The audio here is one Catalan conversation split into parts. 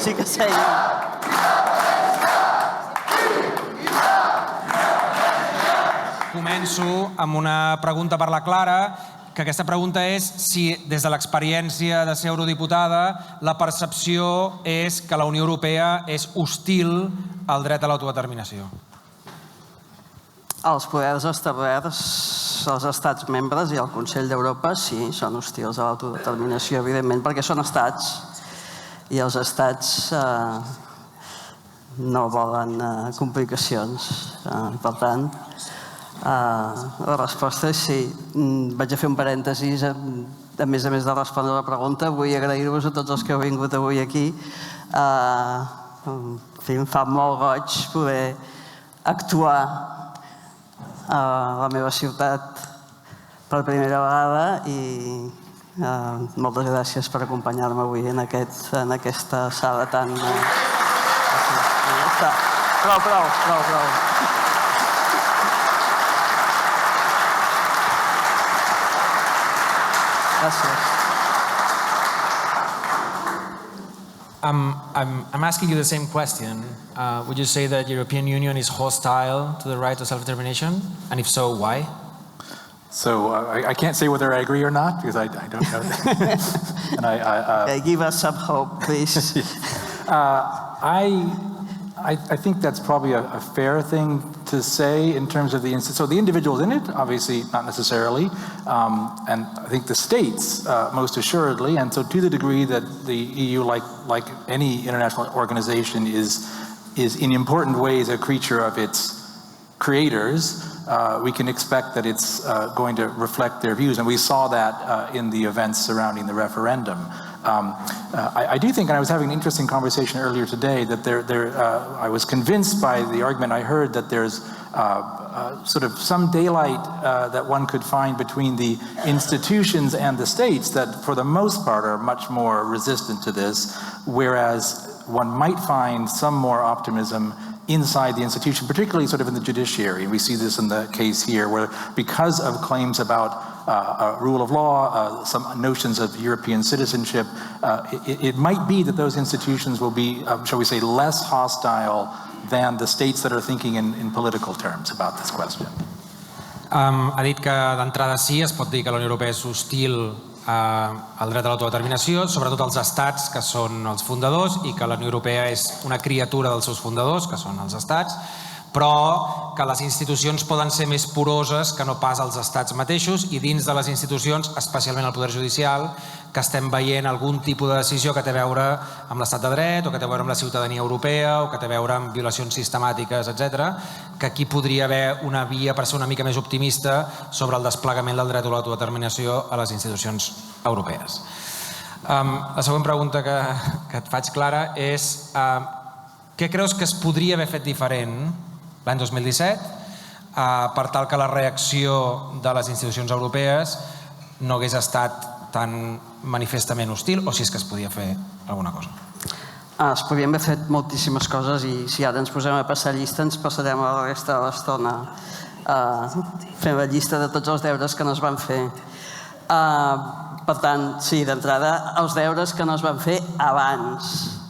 sí que seien. Començo amb una pregunta per la Clara, que aquesta pregunta és si, des de l'experiència de ser eurodiputada, la percepció és que la Unió Europea és hostil al dret a l'autodeterminació. Els poders establerts, els estats membres i el Consell d'Europa, sí, són hostils a l'autodeterminació, evidentment, perquè són estats i els estats no volen complicacions. Per tant, la resposta és sí. Vaig a fer un parèntesis. A més de respondre la pregunta, vull agrair-vos a tots els que heu vingut avui aquí. Em fa molt goig poder actuar a la meva ciutat per primera vegada i moltes gràcies per acompanyar-me avui en aquesta sala tan... Prou. Gràcies. I'm asking you the same question. Would you say that the European Union is hostile to the right to self-determination? And if so, why? So I can't say whether I agree or not because I don't know. And give us some hope, please. I think that's probably a fair thing to say in terms of so the individuals in it, obviously not necessarily, and I think the states most assuredly, and so to the degree that the EU, like any international organization, is in important ways a creature of its creators, we can expect that it's going to reflect their views, and we saw that in the events surrounding the referendum. I do think, and I was having an interesting conversation earlier today, that I was convinced by the argument I heard that there's sort of some daylight that one could find between the institutions and the states that for the most part are much more resistant to this, whereas one might find some more optimism inside the institution, particularly sort of in the judiciary. We see this in the case here, where because of claims about rule of law, some notions of European citizenship, it might be that those institutions will be, shall we say, less hostile than the states that are thinking in political terms about this question. Ha dit que d'entrada sí, es pot dir que la Unió Europea és hostil al dret a l'autodeterminació, sobretot als estats que són els fundadors, i que la Unió Europea és una criatura dels seus fundadors, que són els estats, però que les institucions poden ser més poroses que no pas els estats mateixos, i dins de les institucions, especialment el poder judicial, que estem veient algun tipus de decisió que té a veure amb l'estat de dret, o que té a veure amb la ciutadania europea, o que té a veure amb violacions sistemàtiques, etc., que aquí podria haver una via per ser una mica més optimista sobre el desplegament del dret a l'autodeterminació a les institucions europees. La següent pregunta que et faig, Clara, és què creus que es podria haver fet diferent l'any 2017 per tal que la reacció de les institucions europees no hagués estat tan manifestament hostil, o si és que es podia fer alguna cosa? Es podien haver fet moltíssimes coses, i si ara ens posem a passar llista ens passarem la resta de l'estona fent la llista de tots els deures que no es van fer. Per tant, sí, d'entrada, els deures que no es van fer abans.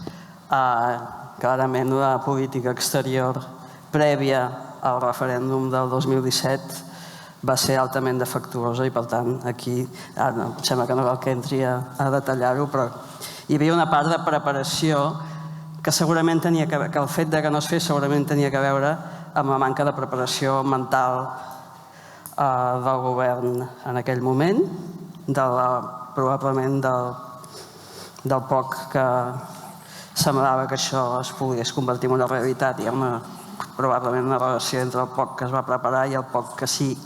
Clarament la política exterior prèvia al referèndum del 2017 va ser altament defectuosa, i per tant aquí, em sembla que no cal que entri a detallar-ho, però hi havia una part de preparació que segurament tenia que el fet que no es fes segurament tenia que veure amb la manca de preparació mental del govern en aquell moment, probablement del poc que semblava que això es pogués convertir en una realitat. Hi ha probablement una relació entre el poc que es va preparar i el poc que sí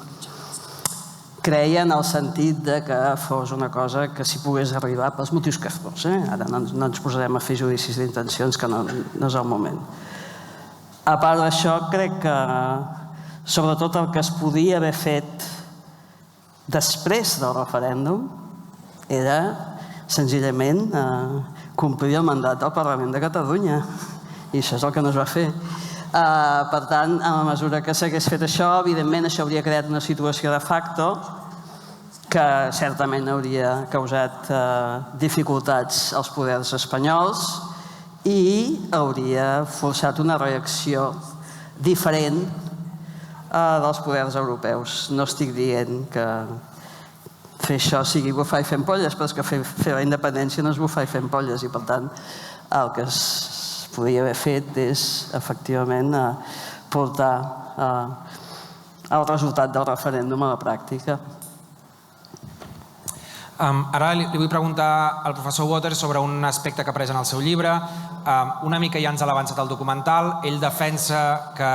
creia, en el sentit que fos una cosa que s'hi pogués arribar pels motius que fos. Ara no ens posarem a fer judicis d'intencions, que no és el moment. A part d'això, crec que sobretot el que es podia haver fet després del referèndum era senzillament complir el mandat del Parlament de Catalunya, i això és el que no es va fer. Per tant, a la mesura que s'hagués fet això, evidentment això hauria creat una situació de facto que certament hauria causat dificultats als poders espanyols i hauria forçat una reacció diferent dels poders europeus. No estic dient que fer això sigui bufar i fer ampolles, però és que fer la independència no és bufar i fer ampolles, i per tant el que es podria haver fet és efectivament portar el resultat del referèndum a la pràctica. Ara li vull preguntar al professor Waters sobre un aspecte que apareix en el seu llibre. Una mica ja ens l'ha avançat el documental. Ell defensa que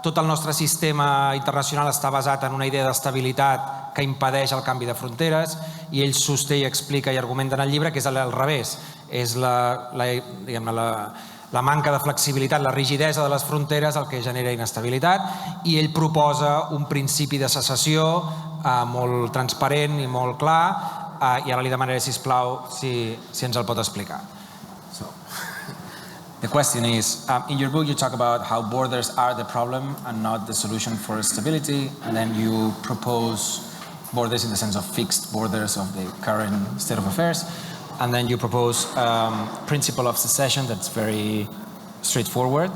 tot el nostre sistema internacional està basat en una idea d'estabilitat que impedeix el canvi de fronteres, i ell sosté i explica i argumenta en el llibre que és al revés. És la manca de flexibilitat, la rigidesa de les fronteres el que genera inestabilitat, i ell proposa un principi de secessió molt transparent i molt clar, i ara li demanaré, sisplau, si ens el pot explicar. The question is, in your book you talk about how borders are the problem and not the solution for stability, and then you propose borders in the sense of fixed borders of the current state of affairs, and then you propose principle of secession that's very straightforward,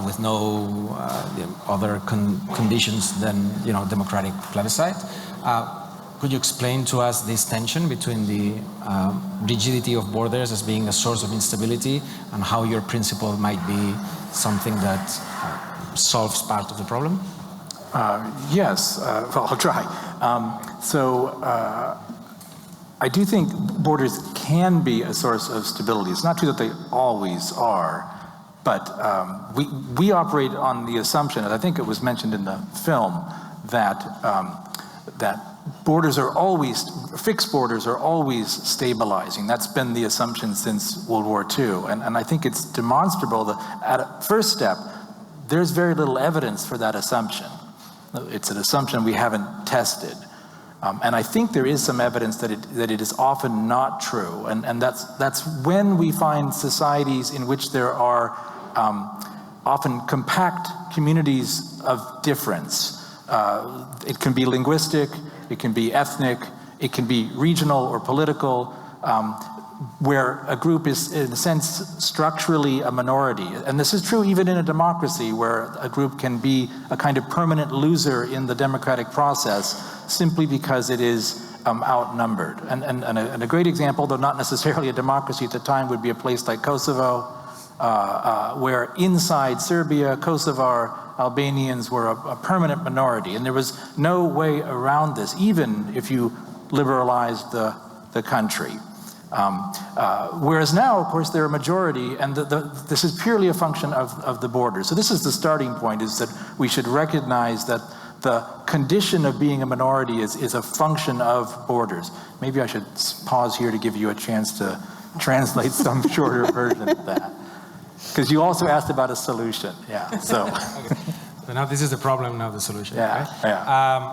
with no other conditions than democratic plebiscite. Could you explain to us this tension between the rigidity of borders as being a source of instability and how your principle might be something that solves part of the problem? Yes, well, I'll try. I do think borders can be a source of stability. It's not true that they always are, but we operate on the assumption, and I think it was mentioned in the film, that fixed borders are always stabilizing. That's been the assumption since World War II. And I think it's demonstrable that at a first step, there's very little evidence for that assumption. It's an assumption we haven't tested. And I think there is some evidence that it is often not true. And that's when we find societies in which there are often compact communities of difference. It can be linguistic, it can be ethnic, it can be regional or political, where a group is, in a sense, structurally a minority. And this is true even in a democracy, where a group can be a kind of permanent loser in the democratic process simply because it is outnumbered. And a great example, though not necessarily a democracy at the time, would be a place like Kosovo, where inside Serbia, Kosovar Albanians were a permanent minority, and there was no way around this, even if you liberalized the country. Whereas now, of course, they're a majority, and this is purely a function of the border. So this is the starting point, is that we should recognize that the condition of being a minority is a function of borders. Maybe I should pause here to give you a chance to translate some shorter version of that. Because you also asked about a solution. Yeah, so. Okay. So now this is the problem, now the solution. Yeah, right? yeah.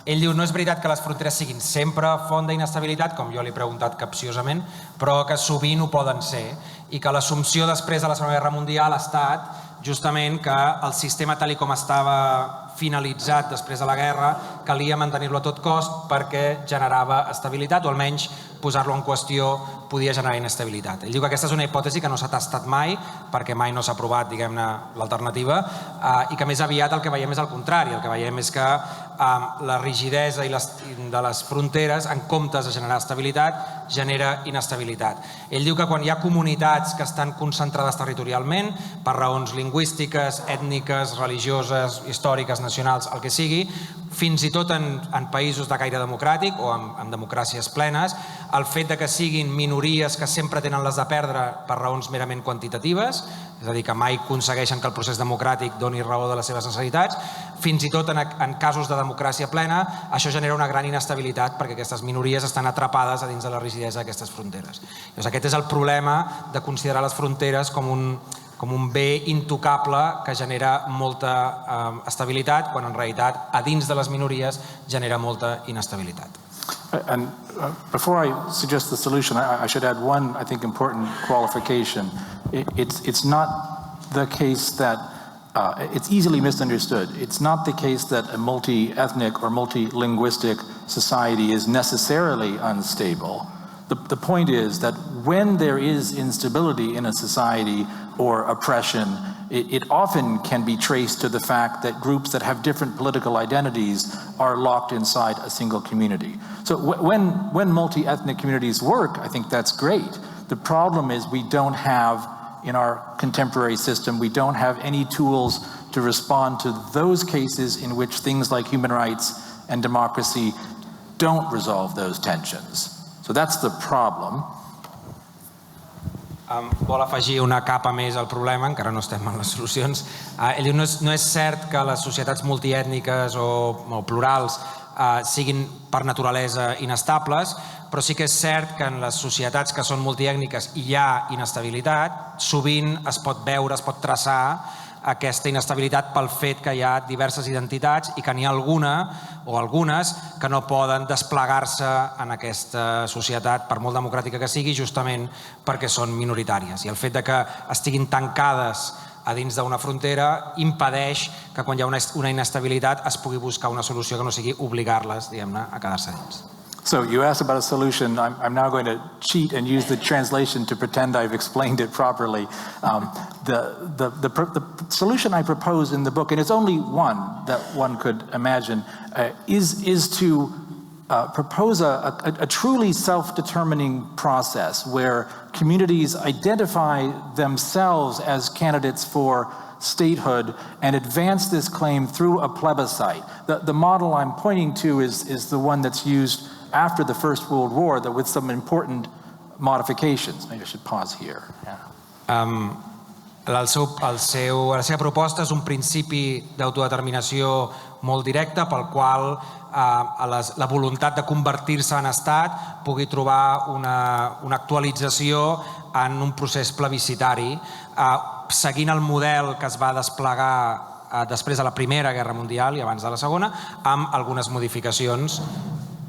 Ell diu, no és veritat que les fronteres siguin sempre font d'inestabilitat, com jo li he preguntat capciosament, però que sovint ho poden ser, i que l'assumpció després de la Segona Guerra Mundial ha estat justament que el sistema tal com estava finalitzat després de la guerra calia mantenir-lo a tot cost perquè generava estabilitat, o almenys posar-lo en qüestió podia generar inestabilitat. Ell diu que aquesta és una hipòtesi que no s'ha tastat mai, perquè mai no s'ha provat, diguem-ne, l'alternativa, i que més aviat el que veiem és el contrari. El que veiem és que la rigidesa de les fronteres, en comptes de generar estabilitat, genera inestabilitat. Ell diu que quan hi ha comunitats que estan concentrades territorialment, per raons lingüístiques, ètniques, religioses, històriques, nacionals, el que sigui, fins i tot en països de caire democràtic o en democràcies plenes, el fet que siguin minories que sempre tenen les de perdre per raons merament quantitatives, és a dir, que mai aconsegueixen que el procés democràtic doni raó de les seves necessitats, fins i tot en casos de democràcia plena, això genera una gran inestabilitat perquè aquestes minories estan atrapades a dins de la rigidesa d'aquestes fronteres. Llavors, aquest és el problema de considerar les fronteres com un bé intocable que genera molta estabilitat, quan en realitat a dins de les minories genera molta inestabilitat. And before I suggest the solution, I should add one, I think, important qualification. It's not the case that it's easily misunderstood. It's not the case that a multi-ethnic or multi-linguistic society is necessarily unstable. The point is that when there is instability in a society or oppression, it often can be traced to the fact that groups that have different political identities are locked inside a single community. So when multi-ethnic communities work, I think that's great. The problem is we don't have, in our contemporary system, we don't have any tools to respond to those cases in which things like human rights and democracy don't resolve those tensions. So that's the problem. Vol afegir una capa més al problema, encara no estem en les solucions. Ell diu, no és cert que les societats multiètniques o plurals siguin per naturalesa inestables, però sí que és cert que en les societats que són multiètniques i hi ha inestabilitat, sovint es pot veure, es pot traçar aquesta inestabilitat pel fet que hi ha diverses identitats i que n'hi ha alguna o algunes que no poden desplegar-se en aquesta societat, per molt democràtica que sigui, justament perquè són minoritàries. I el fet que estiguin tancades a dins d'una frontera impedeix que quan hi ha una inestabilitat es pugui buscar una solució que no sigui obligar-les, diguem-ne, a quedar-se dins. So you asked about a solution. I'm now going to cheat and use the translation to pretend I've explained it properly. The solution I propose in the book, and it's only one that one could imagine, is to propose a truly self-determining process where communities identify themselves as candidates for statehood and advance this claim through a plebiscite. The model I'm pointing to is the one that's used after the First World War, with some important modifications. Maybe I should pause here. La seva proposta és un principi d'autodeterminació molt directe pel qual la voluntat de convertir-se en estat pugui trobar una actualització en un procés plebiscitari, seguint el model que es va desplegar després de la Primera Guerra Mundial i abans de la Segona, amb algunes modificacions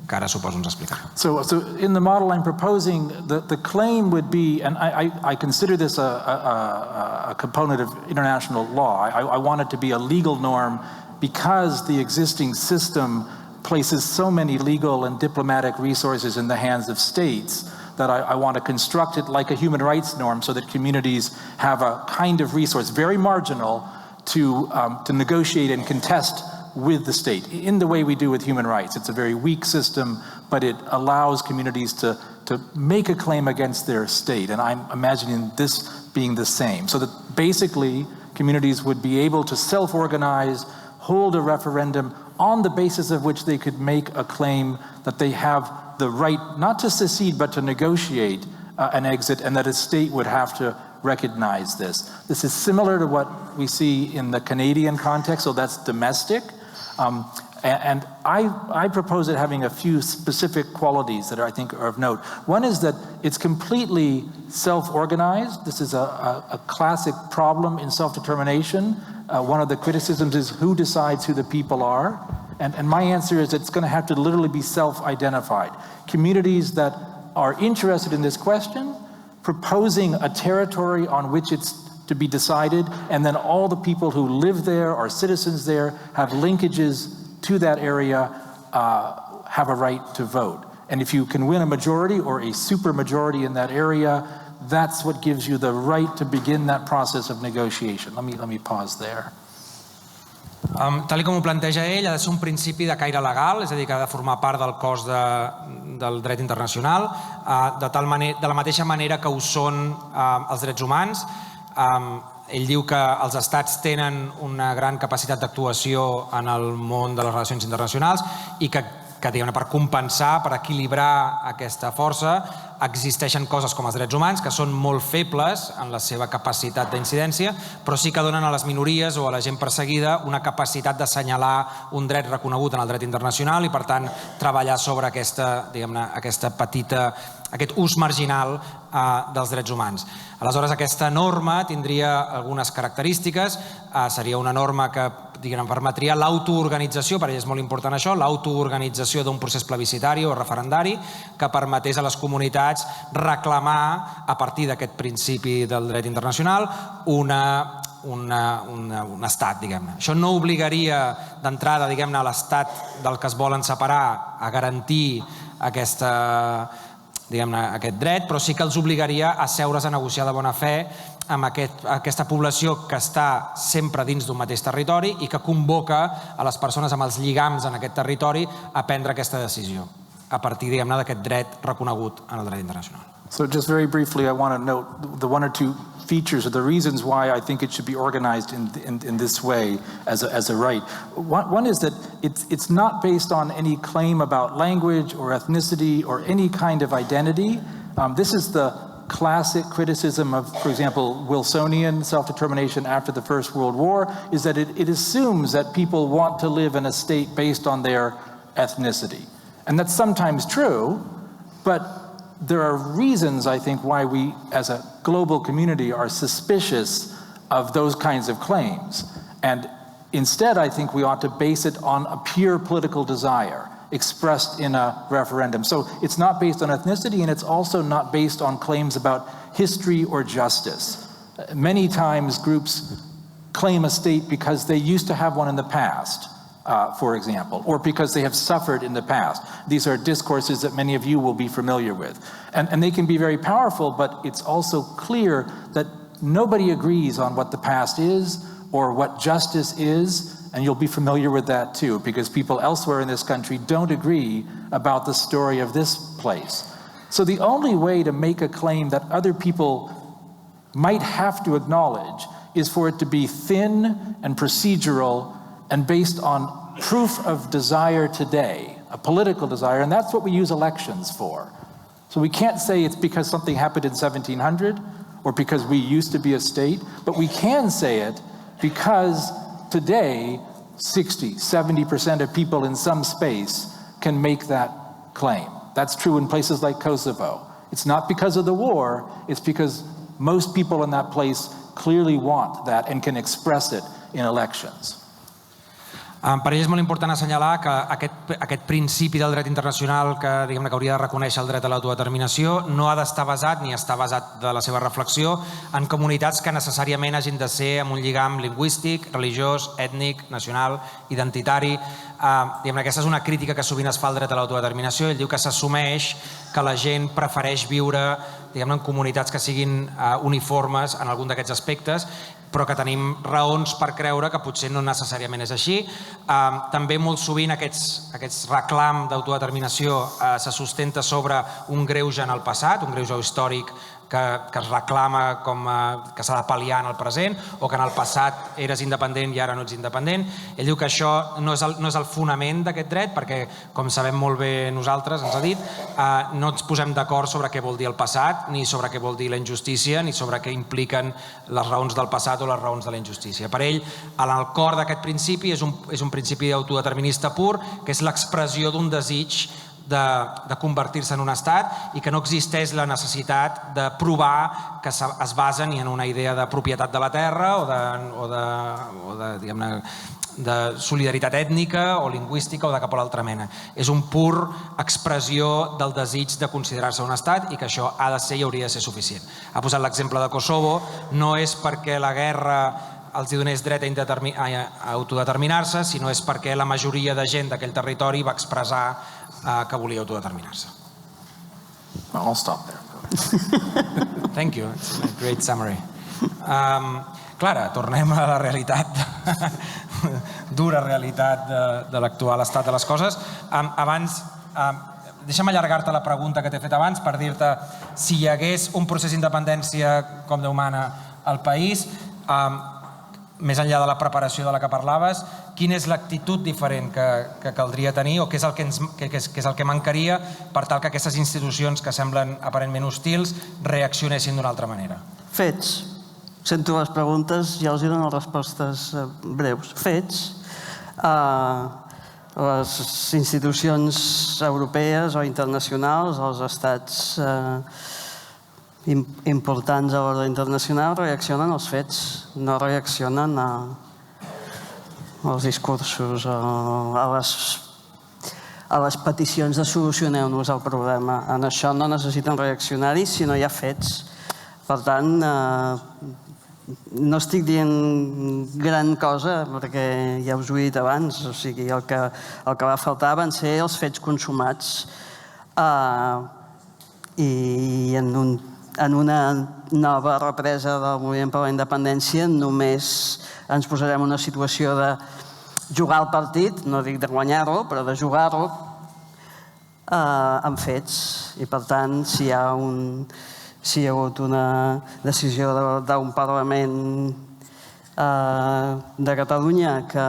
que ara suposo ens explicarà. So in the model I'm proposing, the claim would be, and I consider this a component of international law. I want it to be a legal norm because the existing system places so many legal and diplomatic resources in the hands of states that I want to construct it like a human rights norm so that communities have a kind of resource, very marginal, to negotiate and contest with the state in the way we do with human rights. It's a very weak system, but it allows communities to make a claim against their state. And I'm imagining this being the same. So that basically communities would be able to self-organize, hold a referendum on the basis of which they could make a claim that they have the right not to secede but to negotiate an exit, and that a state would have to recognize this. This is similar to what we see in the Canadian context, so that's domestic. And I propose it having a few specific qualities that I think are of note. One is that it's completely self-organized. This is a classic problem in self-determination. One of the criticisms is who decides who the people are. And my answer is it's going to have to literally be self-identified. Communities that are interested in this question, proposing a territory on which it's to be decided, and then all the people who live there or citizens there have linkages to that area have a right to vote. And if you can win a majority or a super majority in that area, that's what gives you the right to begin that process of negotiation. Let me pause there. Tal com ho planteja ell, ha de ser un principi de caire legal, és a dir, que ha de formar part del cos del dret internacional, de la mateixa manera que ho són els drets humans. Ell diu que els estats tenen una gran capacitat d'actuació en el món de les relacions internacionals i que per compensar, per equilibrar aquesta força, existeixen coses com els drets humans que són molt febles en la seva capacitat d'incidència, però sí que donen a les minories o a la gent perseguida una capacitat d'assenyalar un dret reconegut en el dret internacional i, per tant, treballar sobre aquest ús marginal dels drets humans. Aleshores, aquesta norma tindria algunes característiques. Seria una norma que permetria l'autoorganització, per ell és molt important això, l'autoorganització d'un procés plebiscitari o referendari que permetés a les comunitats reclamar, a partir d'aquest principi del dret internacional, un estat, diguem-ne. Això no obligaria d'entrada, diguem-ne, a l'estat del que es volen separar a garantir aquest dret, però sí que els obligaria a seure's a negociar de bona fe amb aquesta població que està sempre dins d'un mateix territori i que convoca a les persones amb els lligams en aquest territori a prendre aquesta decisió a partir d'aquest dret reconegut en el dret internacional. So just very briefly, I want to note the one or two features or the reasons why I think it should be organized in this way as a right. One is that it's not based on any claim about language or ethnicity or any kind of identity. This is the classic criticism of, for example, Wilsonian self-determination after the First World War, is that it assumes that people want to live in a state based on their ethnicity. And that's sometimes true, but there are reasons, I think, why we as a global community are suspicious of those kinds of claims. And instead, I think we ought to base it on a pure political desire expressed in a referendum. So it's not based on ethnicity, and it's also not based on claims about history or justice. Many times groups claim a state because they used to have one in the past, for example, or because they have suffered in the past. These are discourses that many of you will be familiar with. And they can be very powerful, but it's also clear that nobody agrees on what the past is or what justice is, and you'll be familiar with that too, because people elsewhere in this country don't agree about the story of this place. So the only way to make a claim that other people might have to acknowledge is for it to be thin and procedural and based on proof of desire today, a political desire, and that's what we use elections for. So we can't say it's because something happened in 1700 or because we used to be a state, but we can say it because today 60-70% of people in some space can make that claim. That's true in places like Kosovo. It's not because of the war, it's because most people in that place clearly want that and can express it in elections. Per ell és molt important assenyalar que aquest principi del dret internacional que hauria de reconèixer el dret a l'autodeterminació no ha d'estar basat, ni està basat de la seva reflexió, en comunitats que necessàriament hagin de ser amb un lligam lingüístic, religiós, ètnic, nacional, identitari. Aquesta és una crítica que sovint es fa al dret a l'autodeterminació. Ell diu que s'assumeix que la gent prefereix viure en comunitats que siguin uniformes en algun d'aquests aspectes, però que tenim raons per creure que potser no necessàriament és així. També molt sovint aquest reclam d'autodeterminació se sustenta sobre un greuge en el passat, un greuge històric que es reclama com que s'ha de pal·liar en el present, o que en el passat eres independent i ara no ets independent. Ell diu que això no és el fonament d'aquest dret, perquè, com sabem molt bé nosaltres, ens ha dit, no ens posem d'acord sobre què vol dir el passat, ni sobre què vol dir la injustícia, ni sobre què impliquen les raons del passat o les raons de la injustícia. Per ell, en el cor d'aquest principi és un principi autodeterminista pur, que és l'expressió d'un desig de convertir-se en un estat i que no existeix la necessitat de provar que es basen en una idea de propietat de la terra o de solidaritat ètnica o lingüística o de cap a l'altra mena. És un pur expressió del desig de considerar-se un estat i que això ha de ser i hauria de ser suficient. Ha posat l'exemple de Kosovo, no és perquè la guerra els donés dret a autodeterminar-se, sinó és perquè la majoria de gent d'aquell territori va expressar que volia autodeterminar-se. I'll stop there. Thank you. It's a great summary. Clara, tornem a la realitat, dura realitat de l'actual estat de les coses. Abans, deixa'm allargar-te la pregunta que t'he fet abans per dir-te si hi hagués un procés d'independència com Déu mana al país, més enllà de la preparació de la que parlaves, quina és l'actitud diferent que caldria tenir o què és el que mancaria per tal que aquestes institucions que semblen aparentment hostils reaccionessin d'una altra manera? Fets. Sento les preguntes, ja els dono respostes breus. Fets. Les institucions europees o internacionals, els estats importants a l'ordre internacional reaccionen als fets, no reaccionen als discursos, a les peticions de solucioneu-nos el problema. En això no necessiten reaccionar-hi si no hi ha fets. Per tant, no estic dient gran cosa, perquè ja us ho he dit abans, o sigui, el que va faltar van ser els fets consumats. i en una nova represa del moviment per la independència només ens posarem en una situació de jugar el partit, no dic de guanyar-lo, però de jugar-lo amb fets. I per tant, si hi ha hagut una decisió d'un Parlament de Catalunya que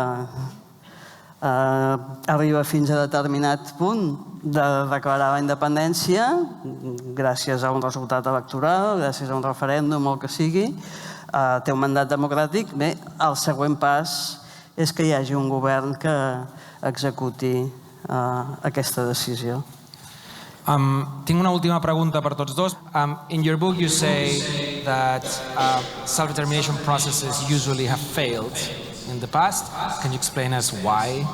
arriba fins a determinat punt de declarar la independència gràcies a un resultat electoral, gràcies a un referèndum o el que sigui, té un mandat democràtic, bé, el següent pas és que hi hagi un govern que executi aquesta decisió. Tinc una última pregunta per tots dos. In your book you say that self-determination processes usually have failed in the past. Can you explain us why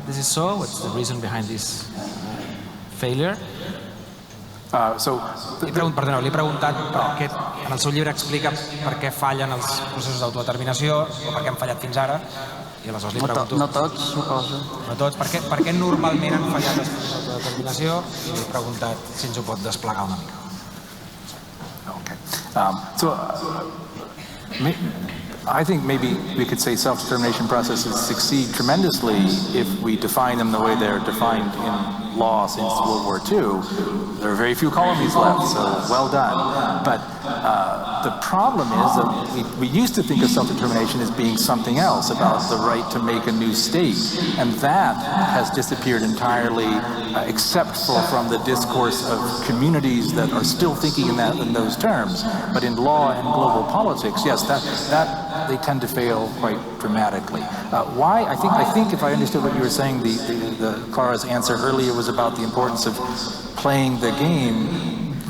this is so? What's the reason behind this failure? Perdoneu, li he preguntat perquè en el seu llibre explica per què fallen els processos d'autodeterminació o per què han fallat fins ara. I aleshores li pregunto... No tots, suposo. No tots. Per què normalment han fallat els processos d'autodeterminació? I li he preguntat si ens ho pot desplegar una mica. I think maybe we could say self-determination processes succeed tremendously if we define them the way they're defined in law since World War II. There are very few colonies left, so well done. But the problem is that we used to think of self-determination as being something else, about the right to make a new state. And that has disappeared entirely, except from the discourse of communities that are still thinking in those terms. But in law and global politics, yes, that they tend to fail quite dramatically. Why? I think if I understood what you were saying, Clara's answer earlier was about the importance of playing the game.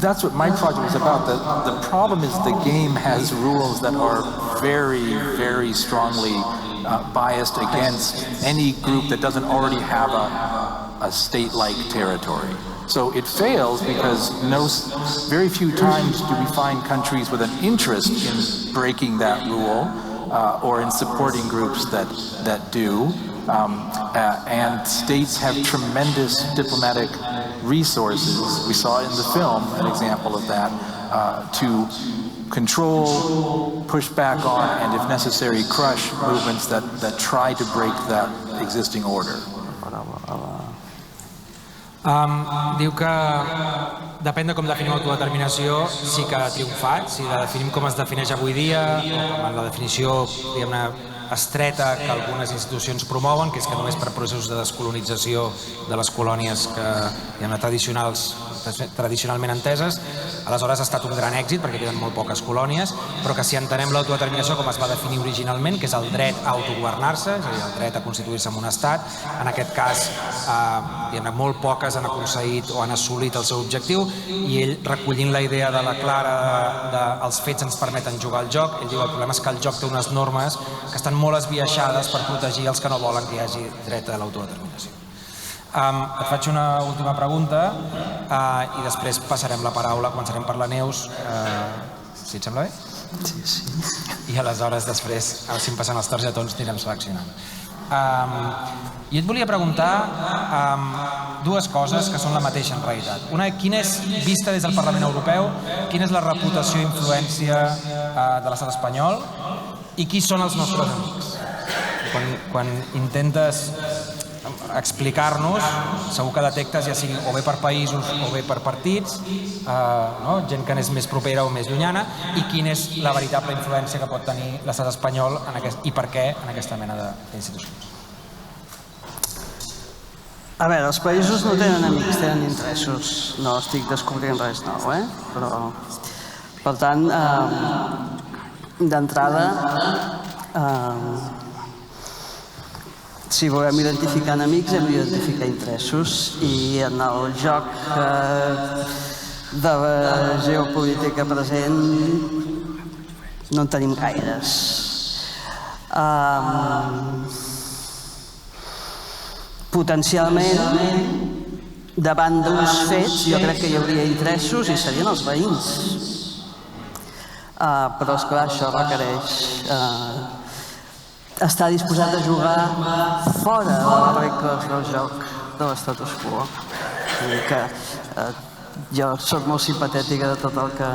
That's what my project was about. The problem is the game has rules that are very, very strongly biased against any group that doesn't already have a state-like territory. So it fails because very few times do we find countries with an interest in breaking that rule or in supporting groups that do. And states have tremendous diplomatic resources. We saw in the film an example of that, to control, push back on, and if necessary, crush movements that try to break that existing order. Diu que depèn de com definim autodeterminació, sí que ha triomfat. Si la definim com es defineix avui dia, o com en la definició, diguem-ne, estreta que algunes institucions promouen, que és que només per processos de descolonització de les colònies que, diguem-ne, tradicionalment enteses, aleshores ha estat un gran èxit perquè queden molt poques colònies, però que si entenem l'autodeterminació com es va definir originalment, que és el dret a autogovernar-se, és a dir, el dret a constituir-se en un estat, en aquest cas diguem-ne, molt poques han aconseguit o han assolit el seu objectiu, i ell, recollint la idea de la Clara de els fets ens permeten jugar al joc, ell diu el problema és que el joc té unes normes que estan molt esbiaixades per protegir els que no volen que hi hagi dret a l'autodeterminació. Et faig una última pregunta i després passarem la paraula, començarem per la Neus, si et sembla bé? Sí. I aleshores després, si em passen els targetons, anirem seleccionant. I et volia preguntar dues coses que són la mateixa en realitat. Una, quina és, vista des del Parlament Europeu, quina és la reputació i influència de l'estat espanyol i qui són els nostres amics? Quan intentes explicar-nos, segur que detectes ja sigui o bé per països o bé per partits, gent que n'és més propera o més llunyana, i quina és la veritable influència que pot tenir l'estat espanyol i per què en aquesta mena d'institucions. A veure, els països no tenen amics, tenen interessos. No estic descobrint res nou, però... Per tant, d'entrada, si volem identificar enemics hem d'identificar interessos, i en el joc de la geopolítica present no en tenim gaires. Potencialment, davant d'uns fets, jo crec que hi hauria interessos i serien els veïns. Però, esclar, això requereix estar disposat a jugar fora de les regles del joc de l'estatus quo. Que Jo soc molt simpatètica de tot el que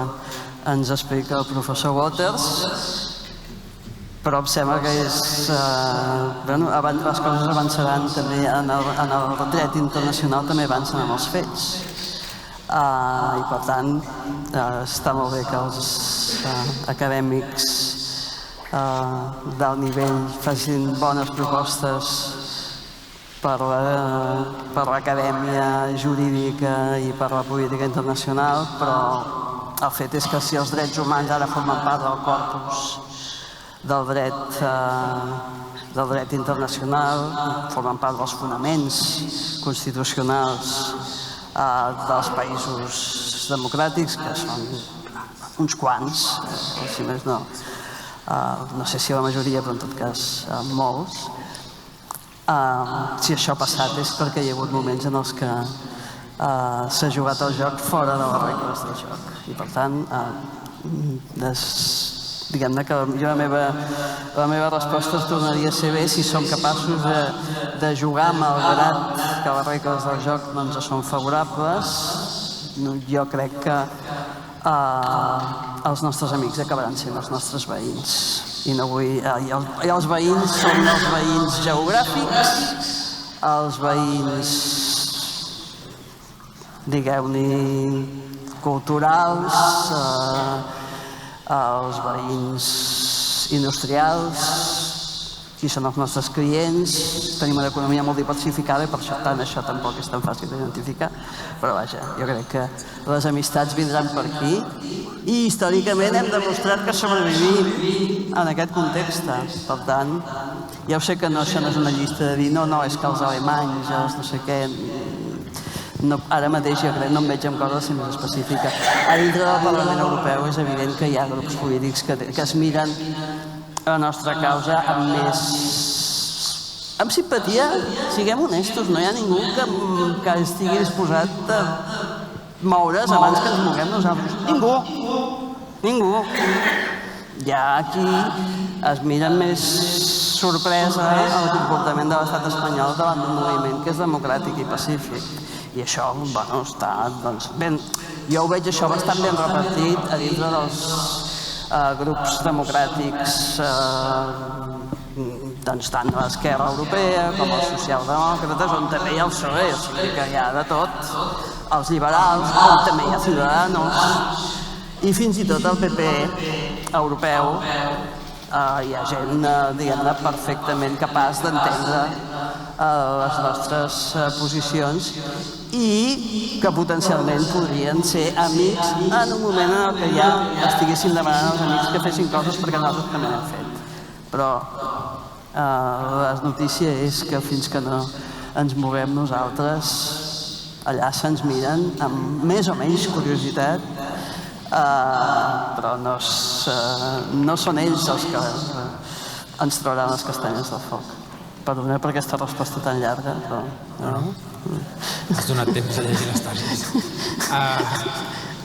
ens explica el professor Waters, però em sembla que les coses avançaran també en el dret internacional, també avancen en els fets. I per tant està molt bé que els acadèmics d'alt nivell facin bones propostes per l'acadèmia jurídica i per la política internacional, però el fet és que si els drets humans ara formen part del corpus del dret internacional, formen part dels fonaments constitucionals dels països democràtics, que són uns quants, si més no, no sé si la majoria, però en tot cas molts. Si això ha passat és perquè hi ha hagut moments en els que s'ha jugat el joc fora de les regles del joc. I per tant, diguem-ne que la meva resposta es tornaria a ser bé si som capaços de jugar malgrat que les regles del joc no ens són favorables. Jo crec que els nostres amics acabaran sent els nostres veïns. I els veïns són els veïns geogràfics, els veïns, digueu-ne, culturals, els veïns industrials, qui són els nostres clients. Tenim una economia molt diversificada i per tant això tampoc és tan fàcil d'identificar, però vaja, jo crec que les amistats vindran per aquí i històricament hem demostrat que sobrevivim en aquest context. Per tant, ja ho sé que això no és una llista de dir no, és que els alemanys, els no sé què. Ara mateix jo crec, no em veig amb coses més específiques. A dintre del Parlament Europeu és evident que hi ha grups polítics que es miren la nostra causa amb simpatia. Siguem honestos, no hi ha ningú que estigui disposat a moure's abans que ens moguem nosaltres. Ningú. Hi ha qui es mira amb més sorpresa el comportament de l'estat espanyol davant d'un moviment que és democràtic i pacífic. I això, bueno, està, doncs, ben... Jo ho veig això bastant ben repartit a dintre dels grups democràtics, doncs tant a l'esquerra europea com els socialdemòcrates, on també hi ha el PSOE, o sigui que hi ha de tot, els liberals, on també hi ha Ciudadanos, i fins i tot el PP europeu. Hi ha gent, diguem-ne, perfectament capaç d'entendre les nostres posicions i que potencialment podrien ser amics en un moment en què ja estiguessin demanant als amics que fessin coses perquè nosaltres també n'hem fet. Però la notícia és que fins que no ens moguem nosaltres, allà se'ns miren amb més o menys curiositat, però no són ells els que ens trauran les castanyes del foc. Perdoneu per aquesta resposta tan llarga, però... Has donat temps a llegir les targes.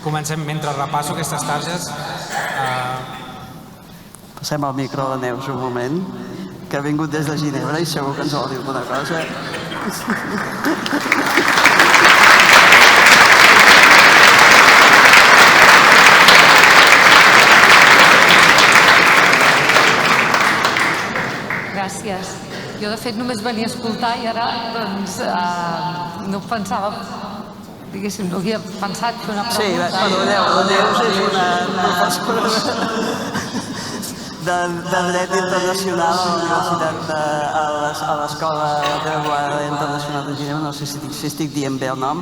Comencem, mentre repasso aquestes targes... Passem al micro de Neus un moment, que ha vingut des de Ginebra i segur que ens vol dir alguna cosa. Gràcies. Jo, de fet, només venia a escoltar i ara, doncs, no pensava, diguéssim, no havia pensat fer una pregunta. Sí, perdoneu, la Neus és una professora de dret internacional a la Universitat, a l'Escola Graduada Internacional de Ginebra, no sé si estic dient bé el nom,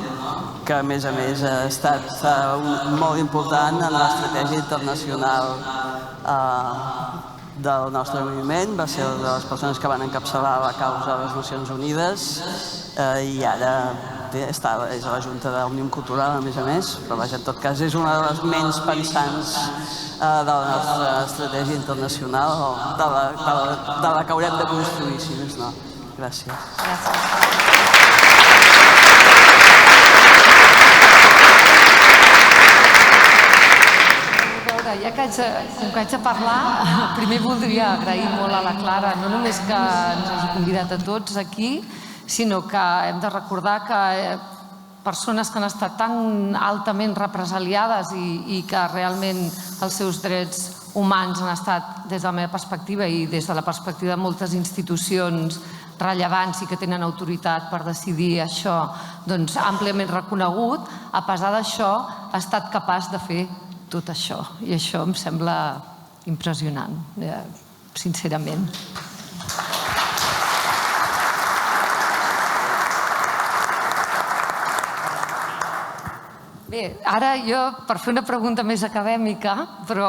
que a més ha estat molt important en l'estratègia internacional del nostre moviment, va ser una de les persones que van encapçalar la causa de les Nacions Unides i ara és a la Junta d'Òmnium Cultural, a més, però vaja, en tot cas és una de les ments pensants de la nostra estratègia internacional, de la que haurem de construir, si més no. Gràcies. Gràcies. Ja que haig de parlar, primer voldria agrair molt a la Clara, no només que ens hagi convidat a tots aquí, sinó que hem de recordar que persones que han estat tan altament represaliades i que realment els seus drets humans han estat, des de la meva perspectiva i des de la perspectiva de moltes institucions rellevants i que tenen autoritat per decidir això, doncs àmpliament reconegut, a pesar d'això ha estat capaç de fer tot això. I això em sembla impressionant, sincerament. Bé, ara jo, per fer una pregunta més acadèmica, però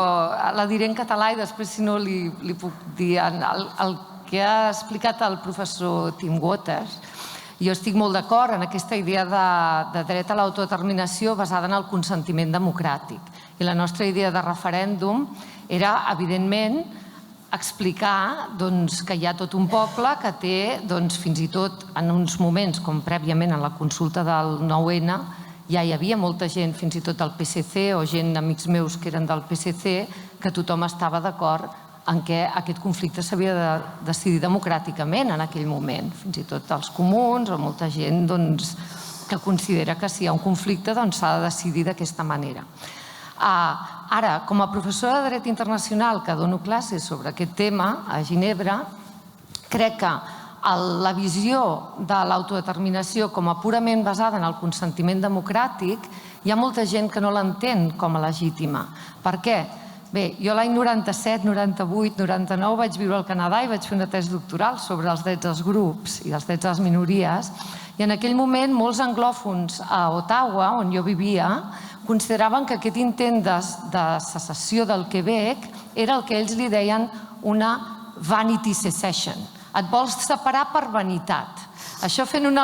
la diré en català i després, si no, li puc dir el que ha explicat el professor Tim Waters. Jo estic molt d'acord en aquesta idea de dret a l'autodeterminació basada en el consentiment democràtic. I la nostra idea de referèndum era, evidentment, explicar que hi ha tot un poble que té, fins i tot en uns moments, com prèviament en la consulta del 9-N, ja hi havia molta gent, fins i tot del PSC o gent, amics meus que eren del PSC, que tothom estava d'acord en què aquest conflicte s'havia de decidir democràticament en aquell moment. Fins i tot els comuns o molta gent que considera que si hi ha un conflicte s'ha de decidir d'aquesta manera. Ara, com a professora de dret internacional que dono classes sobre aquest tema a Ginebra, crec que la visió de l'autodeterminació com a purament basada en el consentiment democràtic, hi ha molta gent que no l'entén com a legítima. Per què? Bé, jo l'any 97, 98, 99 vaig viure al Canadà i vaig fer una tesi doctoral sobre els drets dels grups i els drets de les minories, i en aquell moment molts anglòfons a Ottawa, on jo vivia, consideraven que aquest intent de secessió del Quebec era el que ells li deien una vanity secession. Et vols separar per vanitat. Això fent una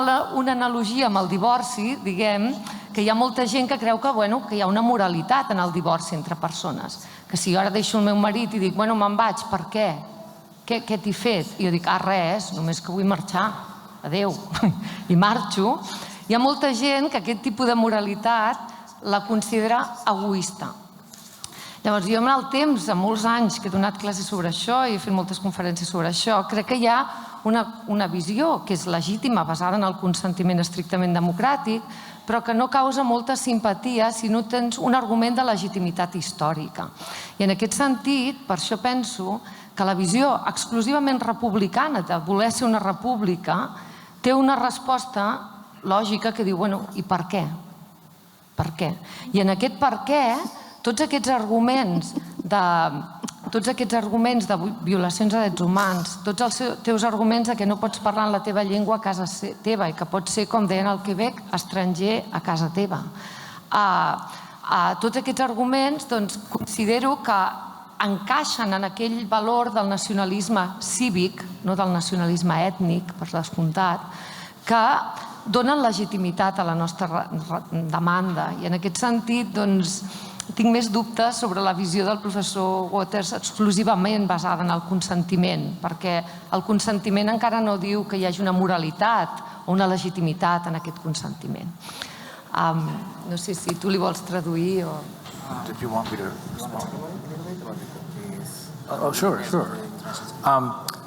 analogia amb el divorci, diguem que hi ha molta gent que creu que hi ha una moralitat en el divorci entre persones. Que si jo ara deixo el meu marit i dic, me'n vaig, per què? Què t'he fet? I jo dic, res, només que vull marxar. Adéu. I marxo. Hi ha molta gent que aquest tipus de moralitat la considera egoista. Llavors, jo amb el temps, en molts anys que he donat classes sobre això i he fet moltes conferències sobre això, crec que hi ha una visió que és legítima, basada en el consentiment estrictament democràtic, però que no causa molta simpatia si no tens un argument de legitimitat històrica. I en aquest sentit, per això penso que la visió exclusivament republicana de voler ser una república té una resposta lògica que diu, i per què? Per què? I en aquest per què, tots aquests arguments de violacions de drets humans, tots els teus arguments que no pots parlar en la teva llengua a casa teva i que pots ser, com deien al Quebec, estranger a casa teva. Tots aquests arguments considero que encaixen en aquell valor del nacionalisme cívic, no del nacionalisme ètnic, per descomptat, que donen legitimitat a la nostra demanda. I en aquest sentit, tinc més dubtes sobre la visió del professor Waters exclusivament basada en el consentiment, perquè el consentiment encara no diu que hi hagi una moralitat o una legitimitat en aquest consentiment. No sé si tu li vols traduir o... Did you want me to respond? Oh, sure.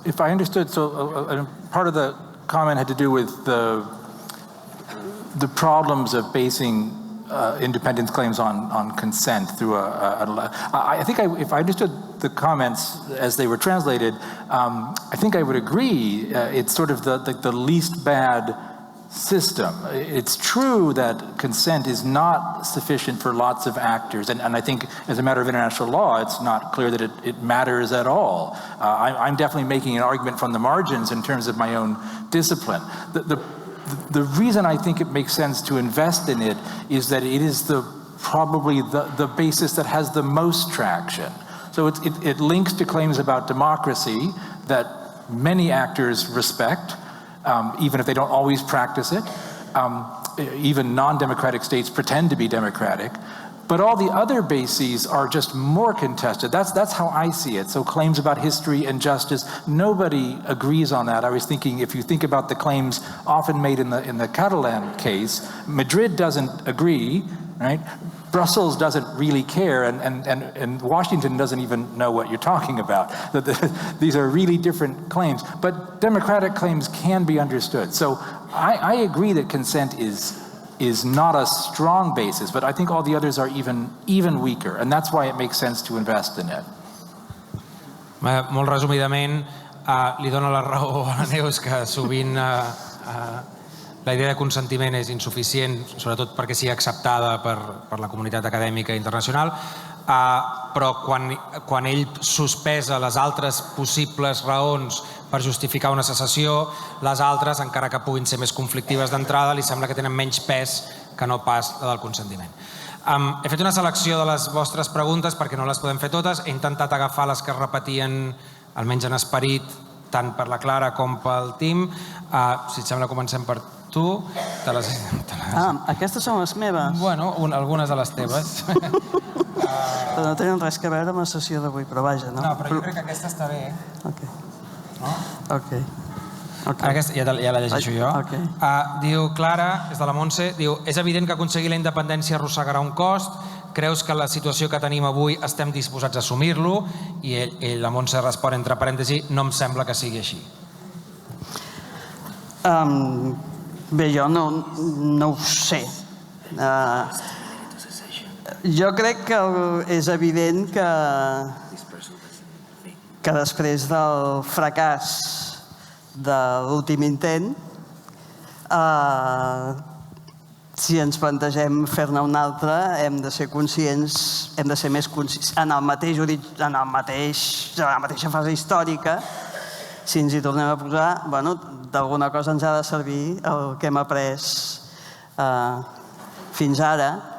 If I understood, so part of the comment had to do with the problems of basing independence claims on consent through I think if I understood the comments as they were translated, I think I would agree. It's sort of the least bad system. It's true that consent is not sufficient for lots of actors, and I think as a matter of international law, it's not clear that it matters at all. I'm definitely making an argument from the margins in terms of my own discipline. The reason I think it makes sense to invest in it is that it is probably the basis that has the most traction. So it links to claims about democracy that many actors respect, even if they don't always practice it. Even non-democratic states pretend to be democratic. But all the other bases are just more contested. That's how I see it. So claims about history and justice, nobody agrees on that. I was thinking, if you think about the claims often made in the Catalan case, Madrid doesn't agree, right? Brussels doesn't really care, and Washington doesn't even know what you're talking about. These are really different claims. But democratic claims can be understood. So I agree that consent is is not a strong basis, but I think all the others are even weaker, and that's why it makes sense to invest in it. Molt resumidament, li dona la raó a la Neus que sovint la idea de consentiment és insuficient, sobretot perquè sigui acceptada per la comunitat acadèmica internacional, però quan ell sospesa les altres possibles raons per justificar una secessió, les altres, encara que puguin ser més conflictives d'entrada, li sembla que tenen menys pes que no pas la del consentiment. He fet una selecció de les vostres preguntes perquè no les podem fer totes. He intentat agafar les que es repetien, almenys en esperit, tant per la Clara com pel Tim. Si et sembla, comencem per tu. Aquestes són les meves. Bueno, algunes de les teves. Però no tenen res a veure amb la sessió d'avui, però vaja, no? No, però jo crec que aquesta està bé. Ok. Ja la llegeixo jo. Diu Clara, és de la Montse, diu: és evident que aconseguir la independència arrossegarà un cost. Creus que la situació que tenim avui estem disposats a assumir-lo? I la Montse respon entre parèntesis: no em sembla que sigui així. Bé, jo no ho sé. Jo crec que és evident que després del fracàs de l'últim intent, si ens plantegem fer-ne un altre, hem de ser conscients, hem de ser més conscients en la mateixa fase històrica. Si ens hi tornem a posar, d'alguna cosa ens ha de servir el que hem après fins ara.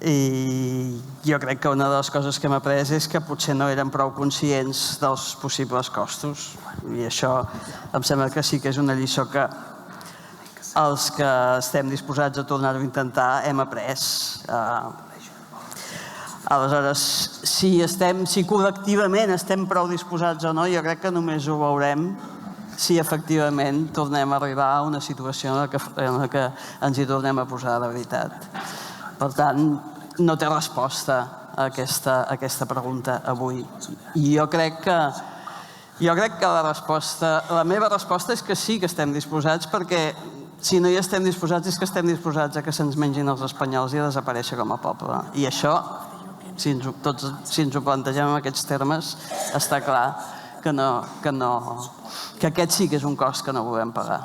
I jo crec que una de les coses que hem après és que potser no érem prou conscients dels possibles costos. I això em sembla que sí que és una lliçó que els que estem disposats a tornar-ho a intentar hem après. Aleshores, si col·lectivament estem prou disposats o no, jo crec que només ho veurem si efectivament tornem a arribar a una situació en la que ens hi tornem a posar de veritat. Per tant, no té resposta a aquesta pregunta avui. I jo crec que la meva resposta és que sí que estem disposats, perquè si no hi estem disposats és que estem disposats a que se'ns mengin els espanyols i a desaparèixer com a poble. I això, si ens ho plantegem en aquests termes, està clar que aquest sí que és un cost que no volem pagar.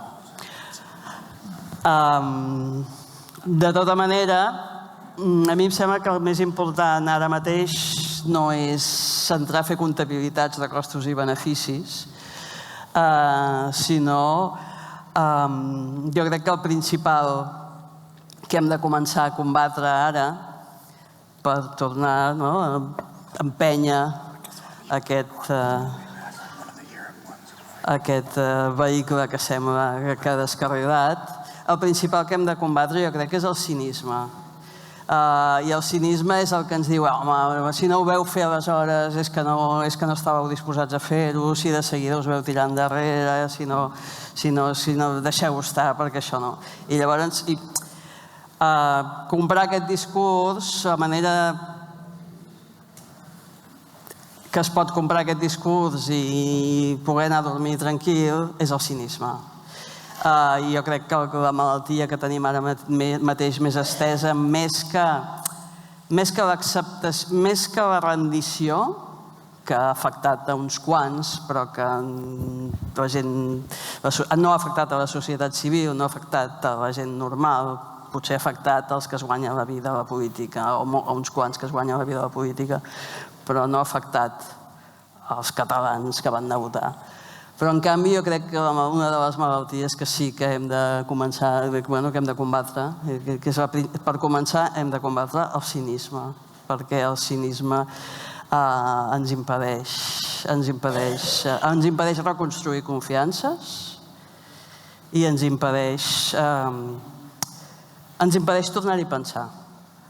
De tota manera, a mi em sembla que el més important ara mateix no és centrar a fer comptabilitats de costos i beneficis, sinó jo crec que el principal que hem de començar a combatre ara per tornar a empènyer aquest vehicle que sembla que ha descarrilat, el principal que hem de combatre jo crec que és el cinisme. I el cinisme és el que ens diu: home, si no ho veu fer aleshores és que no estàveu disposats a fer-ho, si de seguida us veu tirar endarrere, si no deixeu estar, perquè això no. I llavors, comprar aquest discurs, la manera que es pot comprar aquest discurs i poder anar a dormir tranquil és el cinisme. Jo crec que la malaltia que tenim ara mateix més estesa, més que la rendició, que ha afectat a uns quants, però que la gent no ha afectat a la societat civil, no ha afectat a la gent normal, potser ha afectat als que es guanyen la vida a la política, o a uns quants que es guanyen la vida a la política, però no ha afectat als catalans que van anar a votar. Però, en canvi, jo crec que una de les malalties que sí que hem de començar, que hem de combatre, per començar hem de combatre el cinisme, perquè el cinisme ens impedeix reconstruir confiances i ens impedeix tornar-hi a pensar.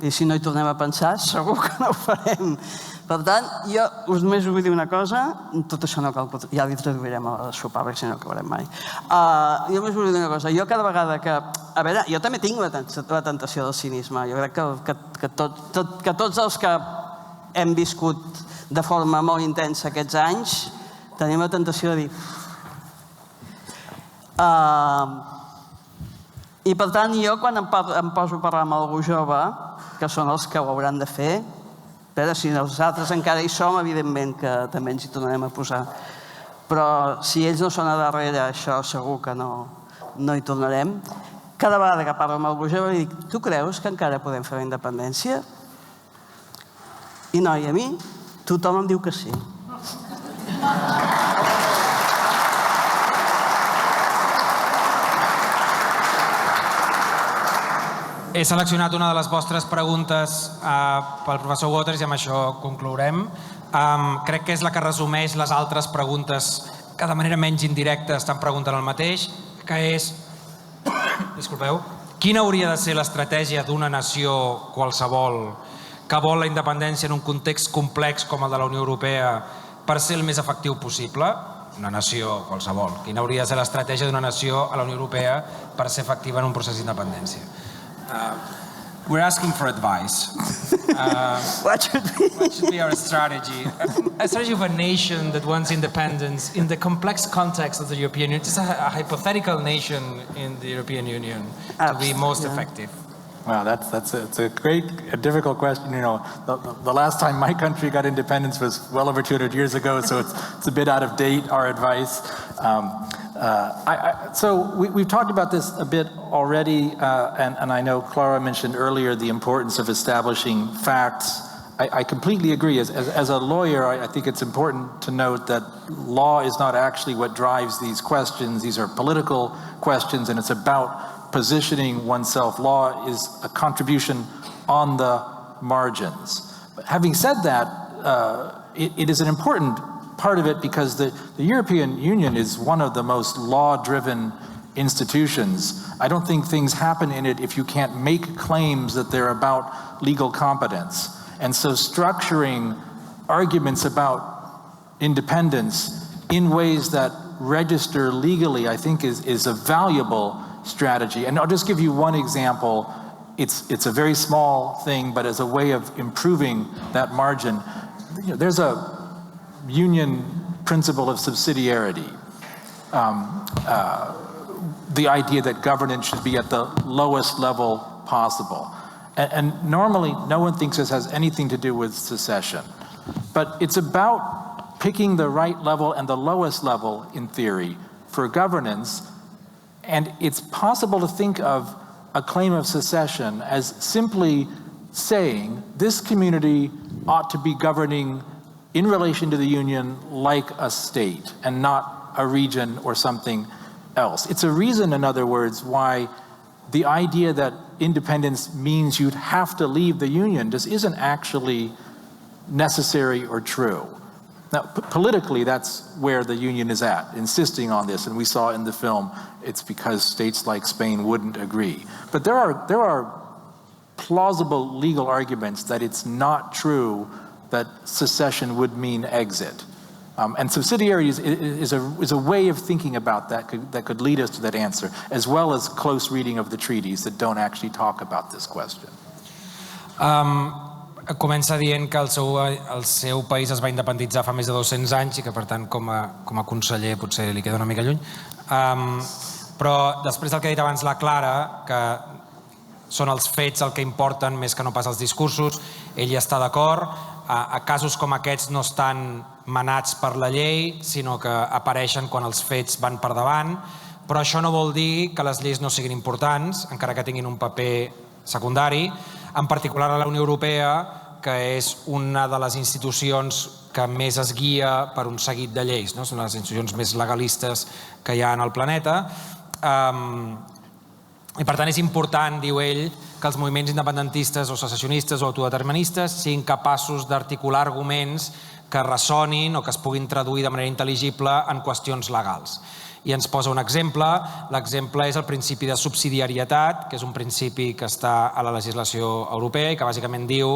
I si no hi tornem a pensar, segur que no ho farem. Per tant, jo només us vull dir una cosa, tot això no cal, ja li traduirem a sopar, perquè si no acabarem mai. Jo només vull dir una cosa, jo cada vegada que... A veure, jo també tinc la tentació del cinisme. Jo crec que tots els que hem viscut de forma molt intensa aquests anys tenim la tentació de dir... I per tant, jo quan em poso a parlar amb algú jove, que són els que ho hauran de fer, però si nosaltres encara hi som, evidentment que també ens hi tornarem a posar. Però si ells no són a darrere, això segur que no hi tornarem. Cada vegada que parlo amb algú jove li dic, tu creus que encara podem fer la independència? I no, i a mi tothom em diu que sí. He seleccionat una de les vostres preguntes pel professor Waters i amb això conclourem. Crec que és la que resumeix les altres preguntes que de manera menys indirecta estan preguntant el mateix, que és, disculpeu, quina hauria de ser l'estratègia d'una nació qualsevol que vol la independència en un context complex com el de la Unió Europea per ser el més efectiu possible? Una nació qualsevol. Quina hauria de ser l'estratègia d'una nació a la Unió Europea per ser efectiva en un procés d'independència? We're asking for advice. What should Be our strategy? A strategy of a nation that wants independence in the complex context of the European Union, just a hypothetical nation in the European Union to be most effective. Wow, that's a great, difficult question. You know, the last time my country got independence was well over 200 years ago, so it's a bit out of date, our advice. So we've talked about this a bit already, and I know Clara mentioned earlier the importance of establishing facts. I completely agree. As a lawyer, I think it's important to note that law is not actually what drives these questions. These are political questions, and it's about positioning oneself. Law is a contribution on the margins. But having said that, it is an important part of it because the European Union is one of the most law-driven institutions. I don't think things happen in it if you can't make claims that they're about legal competence. And so structuring arguments about independence in ways that register legally, I think is a valuable strategy. And I'll just give you one example. It's a very small thing, but as a way of improving that margin, you know, there's a union principle of subsidiarity. The idea that governance should be at the lowest level possible. And normally, no one thinks this has anything to do with secession. But it's about picking the right level and the lowest level, in theory, for governance. And it's possible to think of a claim of secession as simply saying this community ought to be governing in relation to the Union like a state and not a region or something else. It's a reason, in other words, why the idea that independence means you'd have to leave the Union just isn't actually necessary or true. Now, politically, that's where the Union is at, insisting on this, and we saw in the film it's because states like Spain wouldn't agree. But there are plausible legal arguments that it's not true that secession would mean exit. And subsidiarity is a way of thinking about that could lead us to that answer, as well as close reading of the treaties that don't actually talk about this question. Comença dient que el seu país es va independitzar fa més de 200 anys i que, per tant, com a conseller potser li queda una mica lluny. Però després del que ha dit abans la Clara, que són els fets el que importen més que no pas els discursos, ell hi està d'acord. A casos com aquests no estan manats per la llei, sinó que apareixen quan els fets van per davant, però això no vol dir que les lleis no siguin importants, encara que tinguin un paper secundari, en particular a la Unió Europea, que és una de les institucions que més es guia per un seguit de lleis, no? Són les institucions més legalistes que hi ha en el planeta. I per tant és important, diu ell, que els moviments independentistes o secessionistes o autodeterministes siguin capaços d'articular arguments que ressonin o que es puguin traduir de manera intel·ligible en qüestions legals. I ens posa un exemple. L'exemple és el principi de subsidiarietat, que és un principi que està a la legislació europea i que bàsicament diu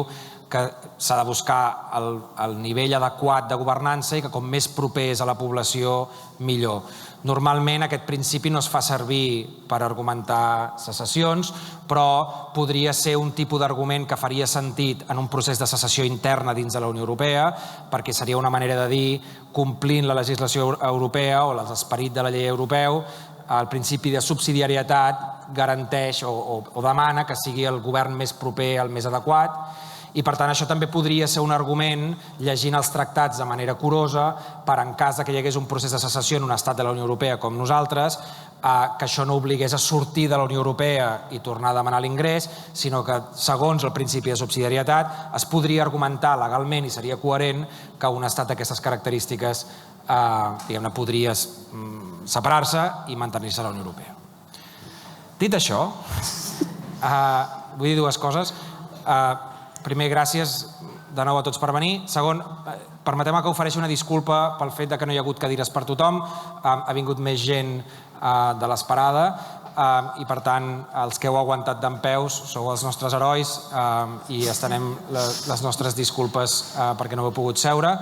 que s'ha de buscar el nivell adequat de governança i que com més propers a la població, millor. Normalment aquest principi no es fa servir per argumentar secessions, però podria ser un tipus d'argument que faria sentit en un procés de secessió interna dins de la Unió Europea, perquè seria una manera de dir, complint la legislació europea o l'esperit de la llei europeu, el principi de subsidiarietat garanteix o demana que sigui el govern més proper al més adequat, i per tant això també podria ser un argument, llegint els tractats de manera curosa, per en cas que hi hagués un procés de secessió en un estat de la Unió Europea com nosaltres, que això no obligués a sortir de la Unió Europea i tornar a demanar l'ingrés, sinó que, segons el principi de subsidiarietat, es podria argumentar legalment i seria coherent que un estat d'aquestes característiques diguem-ne, podria separar-se i mantenir-se a la Unió Europea. Dit això, vull dir dues coses. Primer, gràcies de nou a tots per venir. Segon, permeteu-me que ofereixi una disculpa pel fet que no hi ha hagut cadires per tothom. Ha vingut més gent de l'esperada i, per tant, els que heu aguantat dempeus sou els nostres herois i estenem les nostres disculpes perquè no heu pogut seure.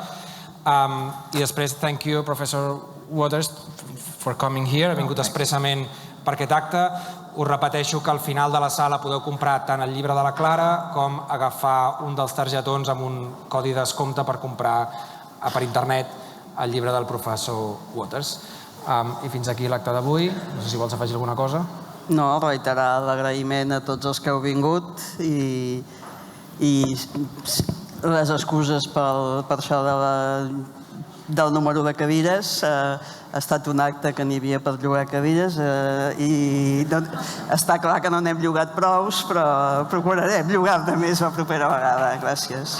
I després, thank you, Professor Waters, for coming here. Ha vingut expressament per aquest acte. Us repeteixo que al final de la sala podeu comprar tant el llibre de la Clara com agafar un dels targetons amb un codi de descompte per comprar per internet el llibre del professor Waters. I fins aquí l'acte d'avui. No sé si vols afegir alguna cosa. No, reiterar l'agraïment a tots els que heu vingut i les excuses per això del número de cadires. Ha estat un acte que n'hi havia per llogar cadires i està clar que no n'hem llogat prous, però procurarem llogar-ne més la propera vegada. Gràcies.